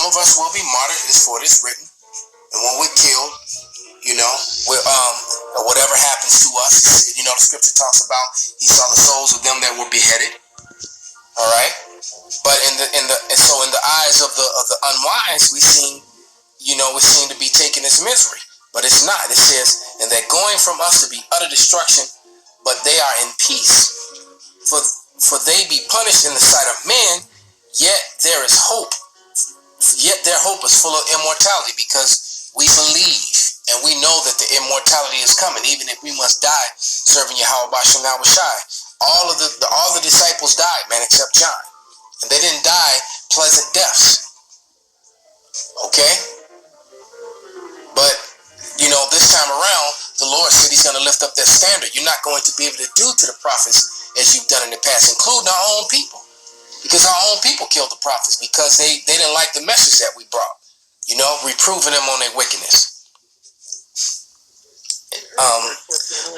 of us will be martyred, is for it is written. And when we're killed, whatever happens to us, the scripture talks about he saw the souls of them that were beheaded. All right, but in the eyes of the unwise, we seem to be taken as misery, but it's not. It says, and they're going from us to be utter destruction, but they are in peace. For they be punished in the sight of men, yet there is hope. Yet their hope is full of immortality, because we believe and we know that the immortality is coming, even if we must die serving Yahweh Bashem Nahushai. All the disciples died, man, except John, and they didn't die pleasant deaths. Okay, but this time around, the Lord said He's going to lift up that standard. You're not going to be able to do to the prophets as you've done in the past, including our own people, because our own people killed the prophets because they didn't like the message that we brought. Reproving them on their wickedness.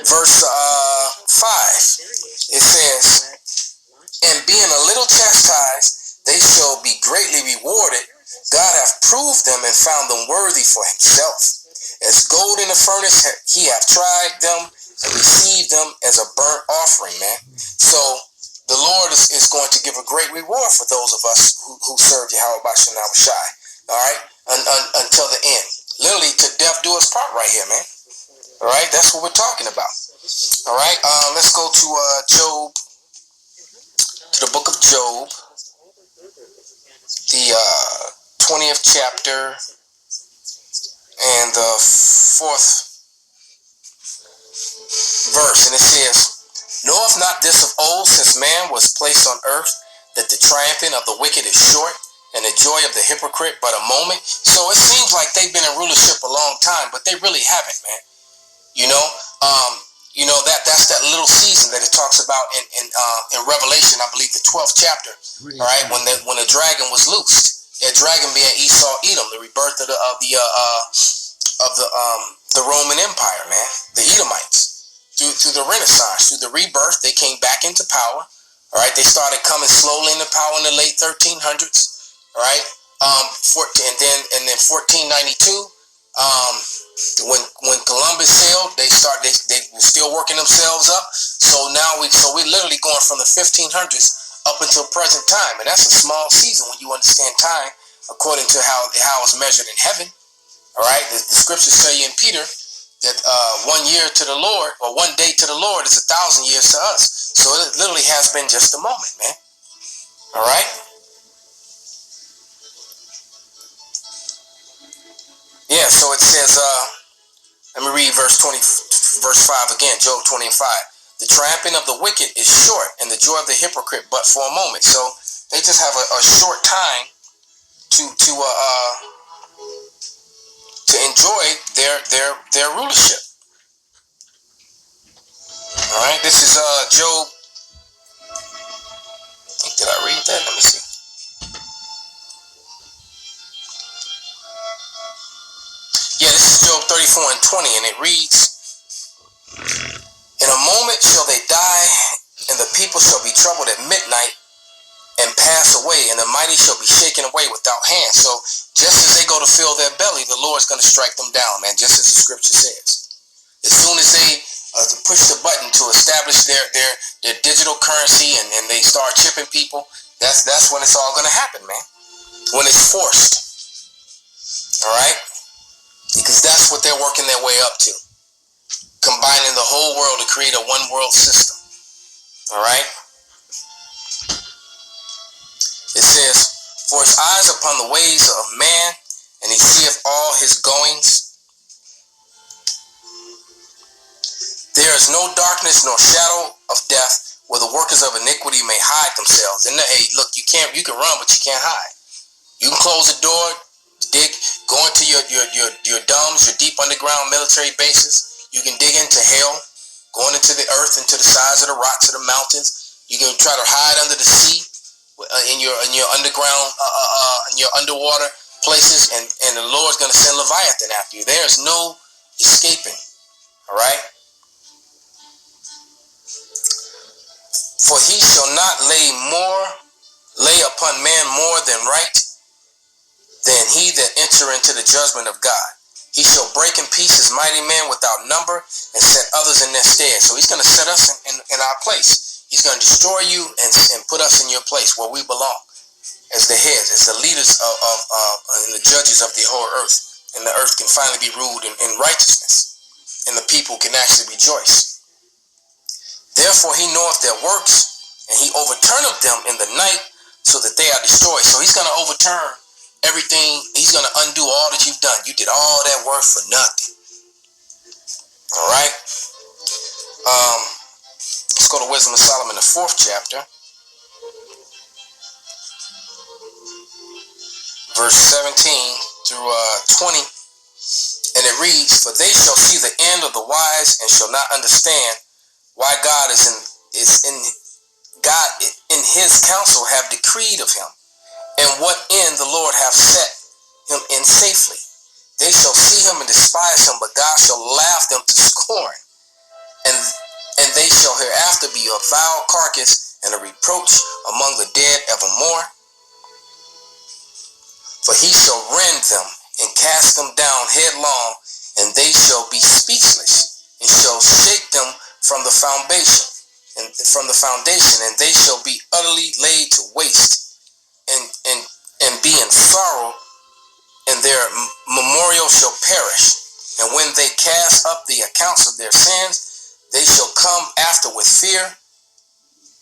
Verse 5, it says, and being a little chastised, they shall be greatly rewarded. God hath proved them and found them worthy for Himself. As gold in the furnace, He hath tried them and received them as a burnt offering, man. So the Lord is going to give a great reward for those of us who serve Yahweh Bashem Nahushai. All right, until the end. Literally, to death do us part right here, man. All right, that's what we're talking about. All right, let's go to Job, to the book of Job, the 20th chapter and the 4th verse, and it says, knoweth not this of old, since man was placed on earth, that the triumphing of the wicked is short, and the joy of the hypocrite but a moment. So it seems like they've been in rulership a long time, but they really haven't, man. That's that little season that it talks about in Revelation, I believe the 12th chapter. All right, when the dragon was loosed, that dragon being Esau, Edom, the rebirth of the Roman Empire, man, the Edomites, through the Renaissance, through the rebirth, they came back into power. All right, they started coming slowly into power in the late 1300s. All right, and then 1492. When Columbus sailed, they were still working themselves up. So now we're literally going from the 1500s up until present time, and that's a small season when you understand time according to how it's measured in heaven. All right, the scriptures say in Peter that 1 year to the Lord, or 1 day to the Lord, is 1,000 years to us. So it literally has been just a moment, man. All right. Yeah, so it says, let me read verse 5 again, Job 20 and 5. The triumphing of the wicked is short, and the joy of the hypocrite but for a moment. So they just have a short time to enjoy their rulership. All right, this is Job. Did I read that? Let me see. Yeah, this is Job 34 and 20, and it reads, in a moment shall they die, and the people shall be troubled at midnight, and pass away, and the mighty shall be shaken away without hands. So just as they go to fill their belly, the Lord's going to strike them down, man, just as the scripture says. As soon as they push the button to establish their digital currency and they start chipping people, that's when it's all going to happen, man, when it's forced. All right? Because that's what they're working their way up to. Combining the whole world to create a one world system. All right? It says, for his eyes upon the ways of man, and he seeth all his goings. There is no darkness nor shadow of death where the workers of iniquity may hide themselves. And hey, look, you can run, but you can't hide. You can close the door, go into your dumbs, your deep underground military bases. You can dig into hell, going into the earth, into the sides of the rocks of the mountains. You can try to hide under the sea, in your underground, in your underwater places, and the Lord's going to send Leviathan after you. There's no escaping. All right. For he shall not lay upon man more than right. than he that enter into the judgment of God. He shall break in pieces mighty men without number and set others in their stead. So he's going to set us in our place. He's going to destroy you and put us in your place where we belong as the heads, as the leaders and the judges of the whole earth. And the earth can finally be ruled in righteousness, and the people can actually rejoice. Therefore he knoweth their works, and he overturneth them in the night, so that they are destroyed. So he's going to overturn everything. He's going to undo all that you've done. You did all that work for nothing. All right. Let's go to Wisdom of Solomon, the 4th chapter, verse 17 through 20. And it reads, "For they shall see the end of the wise, and shall not understand why God God in his counsel have decreed of him, and what end the Lord hath set him in safely. They shall see him and despise him, but God shall laugh them to scorn. And they shall hereafter be a vile carcass and a reproach among the dead evermore. For he shall rend them and cast them down headlong, and they shall be speechless, and shall shake them from the foundation, and they shall be utterly laid to waste, and be in sorrow, and their memorial shall perish. And when they cast up the accounts of their sins, they shall come after with fear,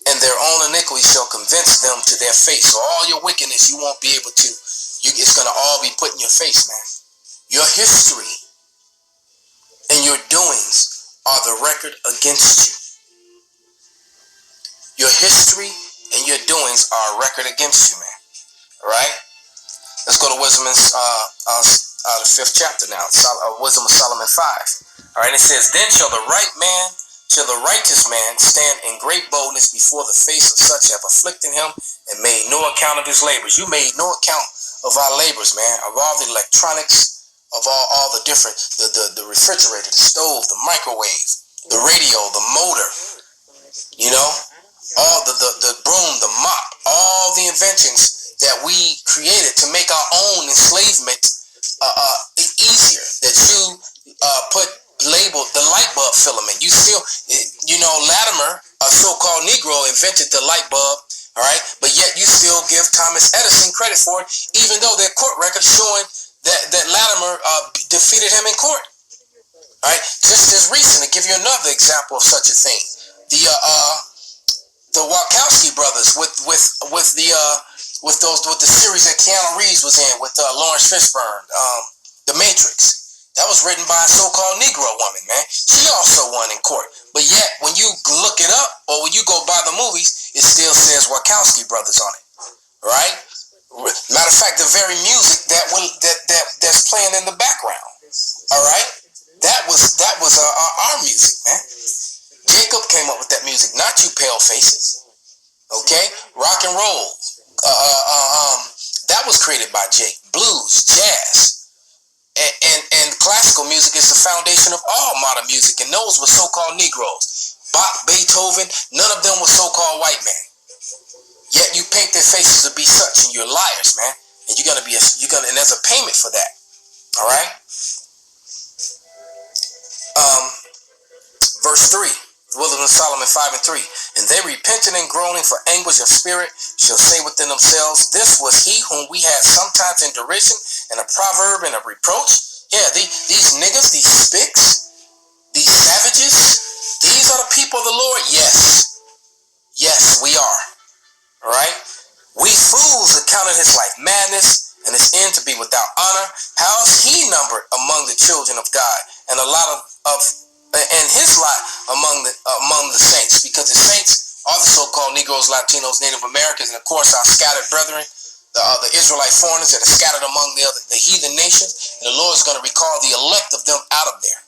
and their own iniquity shall convince them to their face." So all your wickedness, you won't be able to. It's going to all be put in your face, man. Your history and your doings are the record against you. Your history and your doings are a record against you, man. All right? Let's go to Wisdom, the 5th chapter now. Wisdom of Solomon 5. All right, it says, "Then shall the righteous man stand in great boldness before the face of such have afflicted him, and made no account of his labors." You made no account of our labors, man, of all the electronics, of all the different, the refrigerator, the stove, the microwave, the radio, the motor, all the broom, the mop, all the inventions that we created to make our own enslavement easier, that you labeled the light bulb filament. You still, Latimer, a so-called Negro, invented the light bulb, all right, but yet you still give Thomas Edison credit for it, even though their court record showing that Latimer defeated him in court. All right, just as recent, to give you another example of such a thing, the Wachowski brothers with the series that Keanu Reeves was in with Lawrence Fishburne, The Matrix. That was written by a so-called Negro woman, man. She also won in court. But yet, when you look it up, or when you go buy the movies, it still says Wachowski brothers on it. Right? Matter of fact, the very music that's playing in the background. All right? That was our music, man. Jacob came up with that music, not you pale faces. Okay? Rock and roll. That was created by Jake. Blues, jazz. And classical music is the foundation of all modern music, and those were so-called Negroes. Bach, Beethoven, none of them were so-called white men. Yet you paint their faces to be such, and you're liars, man. And and there's a payment for that. All right. Verse 3, Wisdom of Solomon 5 and 3. "And they repenting and groaning for anguish of spirit shall say within themselves, This was he whom we had sometimes in derision, and a proverb and a reproach." Yeah, these niggas, these spicks, these savages, these are the people of the Lord. Yes, we are. All right. "We fools accounted his life madness, and his end to be without honor. How is he numbered among the children of God, and and his lot among the saints?" Because the saints are the so-called Negroes, Latinos, Native Americans, and of course our scattered brethren, the Israelite foreigners that are scattered among the heathen nations. And the Lord is going to recall the elect of them out of there,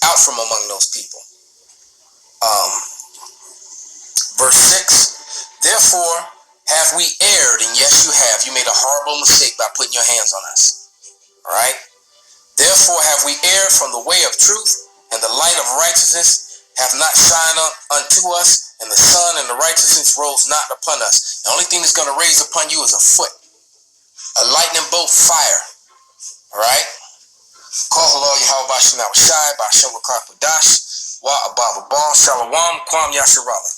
out from among those people. Verse 6, "Therefore have we erred, and yes you have. You made a horrible mistake by putting your hands on us. All right? Therefore have we erred from the way of truth, and the light of righteousness hath not shined unto us, and the sun and the righteousness rose not upon us." The only thing that's going to raise upon you is a foot. A lightning both fire. Alright? Call hello, Yahweh Bashim Awashai, Bashim Wakar Padash, Wa Ababa Bal, Shalom, Kwam Yasharala.